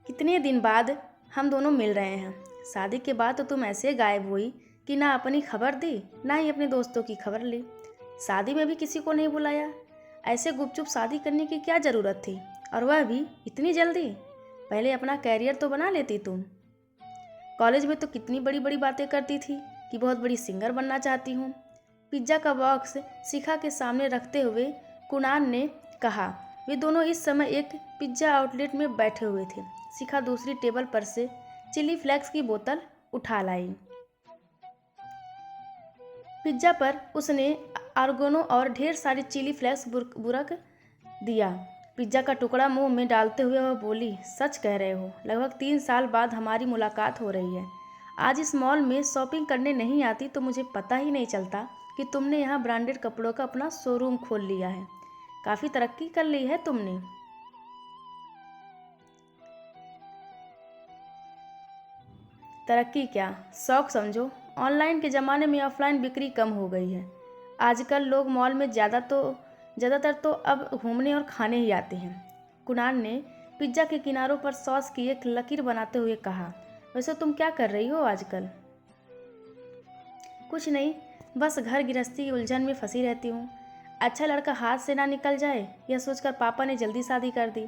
कितने दिन बाद हम दोनों मिल रहे हैं। शादी के बाद तो तुम ऐसे गायब हुई कि ना अपनी खबर दी ना ही अपने दोस्तों की खबर ली। शादी में भी किसी को नहीं बुलाया। ऐसे गुपचुप शादी करने की क्या ज़रूरत थी, और वह भी इतनी जल्दी। पहले अपना कैरियर तो बना लेती तुम। कॉलेज में तो कितनी बड़ी बड़ी बातें करती थी कि बहुत बड़ी सिंगर बनना चाहती हूँ। पिज्ज़ा का बॉक्स शिखा के सामने रखते हुए कुणाल ने कहा। वे दोनों इस समय एक पिज्ज़ा आउटलेट में बैठे हुए थे। शिखा दूसरी टेबल पर से चिली फ्लेक्स की बोतल उठा लाई। पिज्ज़ा पर उसने आर्गोनो और ढेर सारी चिली फ्लेक्स बुरक दिया। पिज्ज़ा का टुकड़ा मुंह में डालते हुए वह बोली, सच कह रहे हो, लगभग 3 साल बाद हमारी मुलाकात हो रही है। आज इस मॉल में शॉपिंग करने नहीं आती तो मुझे पता ही नहीं चलता कि तुमने यहाँ ब्रांडेड कपड़ों का अपना शोरूम खोल लिया है। काफ़ी तरक्की कर ली है तुमने। तरक्की क्या, शौक समझो। ऑनलाइन के ज़माने में ऑफलाइन बिक्री कम हो गई है। आजकल लोग मॉल में ज़्यादातर तो अब घूमने और खाने ही आते हैं। कुणाल ने पिज्ज़ा के किनारों पर सॉस की एक लकीर बनाते हुए कहा। वैसे तुम क्या कर रही हो आजकल? कुछ नहीं, बस घर गृहस्थी की उलझन में फंसी रहती हूँ। अच्छा लड़का हाथ से ना निकल जाए, यह सोचकर पापा ने जल्दी शादी कर दी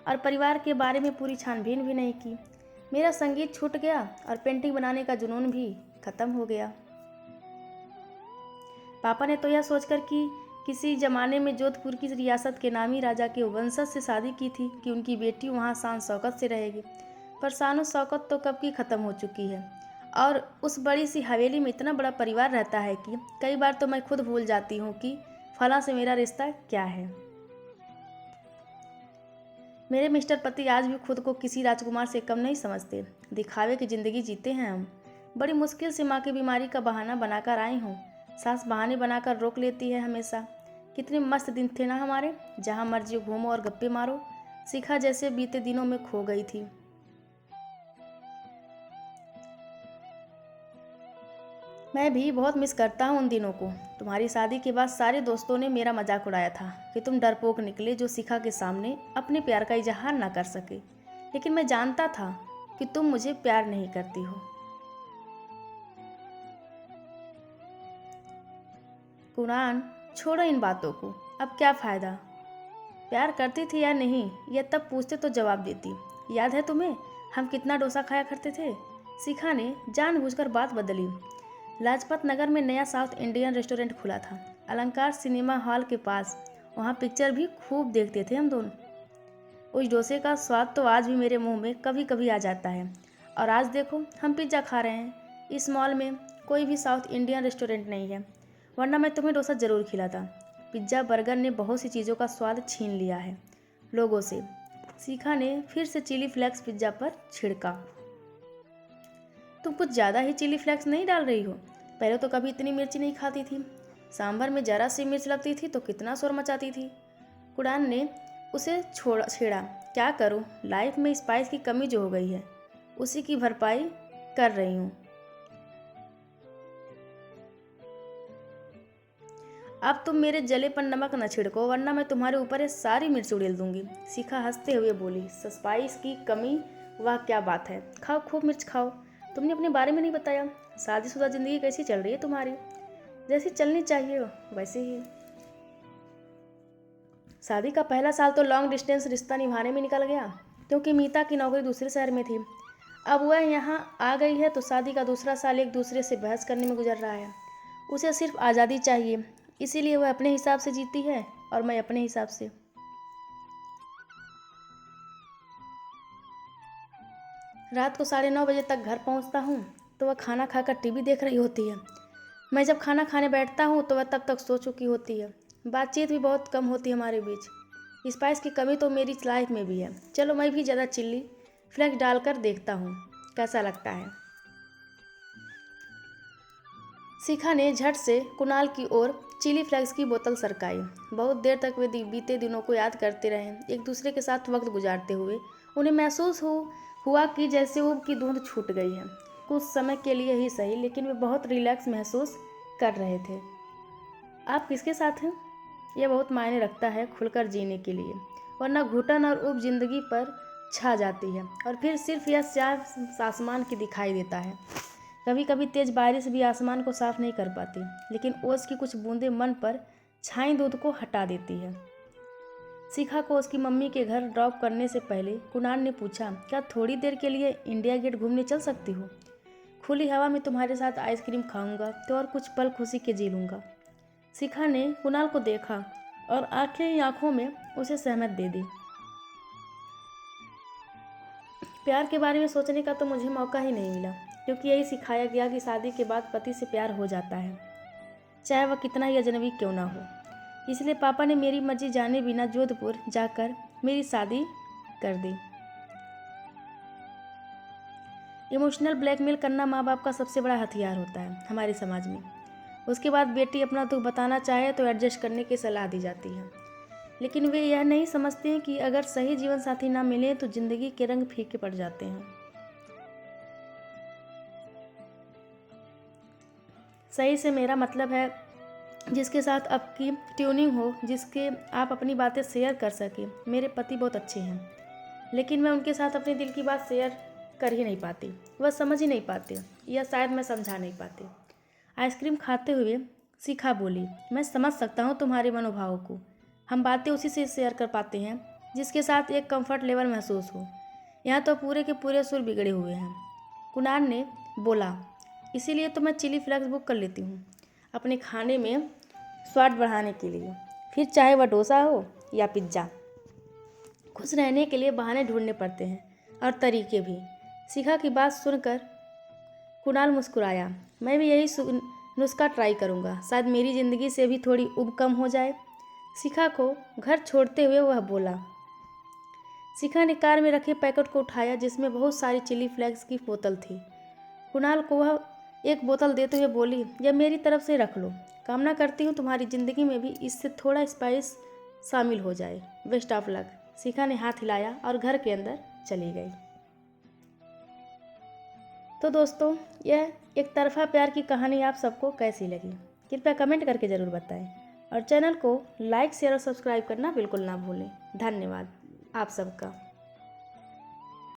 और परिवार के बारे में पूरी छानबीन भी नहीं की। मेरा संगीत छूट गया और पेंटिंग बनाने का जुनून भी खत्म हो गया। पापा ने तो यह सोचकर कि किसी जमाने में जोधपुर की रियासत के नामी राजा के वंशज से शादी की थी कि उनकी बेटी वहाँ शान शौकत से रहेगी। पर शान शौकत तो कब की ख़त्म हो चुकी है, और उस बड़ी सी हवेली में इतना बड़ा परिवार रहता है कि कई बार तो मैं खुद भूल जाती हूँ कि फलां से मेरा रिश्ता क्या है। मेरे मिस्टर पति आज भी खुद को किसी राजकुमार से कम नहीं समझते। दिखावे की ज़िंदगी जीते हैं हम। बड़ी मुश्किल से माँ की बीमारी का बहाना बनाकर आई हूँ। सास बहाने बनाकर रोक लेती है हमेशा। कितने मस्त दिन थे ना हमारे, जहाँ मर्जी घूमो और गप्पे मारो। शिखा जैसे बीते दिनों में खो गई थी। मैं भी बहुत मिस करता हूँ उन दिनों को। तुम्हारी शादी के बाद सारे दोस्तों ने मेरा मजाक उड़ाया था कि तुम डरपोक निकले जो शिखा के सामने अपने प्यार का इजहार ना कर सके। लेकिन मैं जानता था कि तुम मुझे प्यार नहीं करती हो। कुरान, छोड़ो इन बातों को। अब क्या फ़ायदा। प्यार करती थी या नहीं, यह तब पूछते तो जवाब देती। याद है तुम्हें हम कितना डोसा खाया करते थे? शिखा ने जानबूझकर बात बदली। लाजपत नगर में नया साउथ इंडियन रेस्टोरेंट खुला था, अलंकार सिनेमा हॉल के पास। वहाँ पिक्चर भी खूब देखते थे हम दोनों। उस डोसे का स्वाद तो आज भी मेरे मुंह में कभी कभी आ जाता है। और आज देखो, हम पिज्ज़ा खा रहे हैं। इस मॉल में कोई भी साउथ इंडियन रेस्टोरेंट नहीं है, वरना मैं तुम्हें डोसा ज़रूर खिलाता। पिज्ज़ा बर्गर ने बहुत सी चीज़ों का स्वाद छीन लिया है लोगों से। शिखा ने फिर से चिली फ्लेक्स पिज्ज़ा पर छिड़का। तुम कुछ ज़्यादा ही चिली फ्लेक्स नहीं डाल रही हो? पहले तो कभी इतनी मिर्ची नहीं खाती थी। सांभर में ज़रा सी मिर्च लगती थी तो कितना शोर मचाती थी। कुरान ने उसे छेड़ा। क्या करूं, लाइफ में स्पाइस की कमी जो हो गई है, उसी की भरपाई कर रही हूँ। अब तुम मेरे जले पर नमक न छिड़को, वरना मैं तुम्हारे ऊपर ये सारी मिर्च उड़ेल दूंगी। शिखा हंसते हुए बोली। स्पाइस की कमी, वह क्या बात है। खाओ, खूब मिर्च खाओ। तुमने अपने बारे में नहीं बताया। शादीशुदा ज़िंदगी कैसी चल रही है तुम्हारी? जैसी चलनी चाहिए वैसे ही। शादी का पहला साल तो लॉन्ग डिस्टेंस रिश्ता निभाने में निकल गया, क्योंकि मीता की नौकरी दूसरे शहर में थी। अब वह यहाँ आ गई है तो शादी का दूसरा साल एक दूसरे से बहस करने में गुजर रहा है। उसे सिर्फ आज़ादी चाहिए, इसीलिए वह अपने हिसाब से जीती है और मैं अपने हिसाब से। रात को 9:30 बजे तक घर पहुँचता हूँ तो वह खाना खाकर टीवी देख रही होती है। मैं जब खाना खाने बैठता हूँ तो वह तब तक सो चुकी होती है। बातचीत भी बहुत कम होती है हमारे बीच। स्पाइस की कमी तो मेरी लाइफ में भी है। चलो मैं भी ज़्यादा चिल्ली फ्लेक्स डालकर देखता हूँ कैसा लगता है। शिखा ने झट से कुणाल की ओर चिली फ्लेक्स की बोतल सरकाई। बहुत देर तक वे बीते दिनों को याद करते रहे, एक दूसरे के साथ वक्त गुजारते हुए। उन्हें महसूस हुआ कि जैसे ऊब की धुंध छूट गई है। कुछ समय के लिए ही सही, लेकिन वे बहुत रिलैक्स महसूस कर रहे थे। आप किसके साथ हैं? यह बहुत मायने रखता है खुलकर जीने के लिए, वरना घुटन और ऊब जिंदगी पर छा जाती है और फिर सिर्फ यह स्याह आसमान की दिखाई देता है। कभी कभी तेज़ बारिश भी आसमान को साफ नहीं कर पाती, लेकिन ओस की कुछ बूंदें मन पर छाई दूध को हटा देती है। शिखा को उसकी मम्मी के घर ड्रॉप करने से पहले कुणाल ने पूछा, क्या थोड़ी देर के लिए इंडिया गेट घूमने चल सकती हो? खुली हवा में तुम्हारे साथ आइसक्रीम खाऊंगा तो और कुछ पल खुशी के जी लूँगा। शिखा ने कुणाल को देखा और आंखें ही आंखों में उसे सहमत दे दी। प्यार के बारे में सोचने का तो मुझे मौका ही नहीं मिला, क्योंकि यही सिखाया गया कि शादी के बाद पति से प्यार हो जाता है, चाहे वह कितना ही अजनबी क्यों ना हो। इसलिए पापा ने मेरी मर्जी जाने बिना जोधपुर जाकर मेरी शादी कर दी। इमोशनल ब्लैकमेल करना माँ बाप का सबसे बड़ा हथियार होता है हमारे समाज में। उसके बाद बेटी अपना दुख बताना चाहे तो एडजस्ट करने की सलाह दी जाती है, लेकिन वे यह नहीं समझते हैं कि अगर सही जीवन साथी ना मिले तो जिंदगी के रंग फीके पड़ जाते हैं। सही से मेरा मतलब है जिसके साथ आपकी ट्यूनिंग हो, जिसके आप अपनी बातें शेयर कर सकें। मेरे पति बहुत अच्छे हैं, लेकिन मैं उनके साथ अपने दिल की बात शेयर कर ही नहीं पाती। वह समझ ही नहीं पाते, या शायद मैं समझा नहीं पाती। आइसक्रीम खाते हुए शिखा बोली, मैं समझ सकता हूँ तुम्हारे मनोभावों को। हम बातें उसी से शेयर कर पाते हैं जिसके साथ एक कंफर्ट लेवल महसूस हो। यहाँ तो पूरे के पूरे सुर बिगड़े हुए हैं। कुणाल ने बोला, इसीलिए तो मैं चिली फ्लेक्स बुक कर लेती हूँ अपने खाने में स्वाद बढ़ाने के लिए, फिर चाहे वह डोसा हो या पिज्ज़ा। खुश रहने के लिए बहाने ढूंढने पड़ते हैं और तरीके भी। शिखा की बात सुनकर कुणाल मुस्कुराया। मैं भी यही नुस्खा ट्राई करूँगा, शायद मेरी ज़िंदगी से भी थोड़ी उब कम हो जाए। शिखा को घर छोड़ते हुए वह बोला। शिखा ने कार में रखे पैकेट को उठाया जिसमें बहुत सारी चिली फ्लेक्स की बोतल थी। कुणाल को वह एक बोतल देते हुए बोली, यह मेरी तरफ से रख लो। कामना करती हूँ तुम्हारी ज़िंदगी में भी इससे थोड़ा स्पाइस शामिल हो जाए। Best of luck. शिखा ने हाथ हिलाया और घर के अंदर चली गई। तो दोस्तों, यह एक तरफा प्यार की कहानी आप सबको कैसी लगी? कृपया कमेंट करके ज़रूर बताएं और चैनल को लाइक शेयर और सब्सक्राइब करना बिल्कुल ना भूलें। धन्यवाद आप सबका।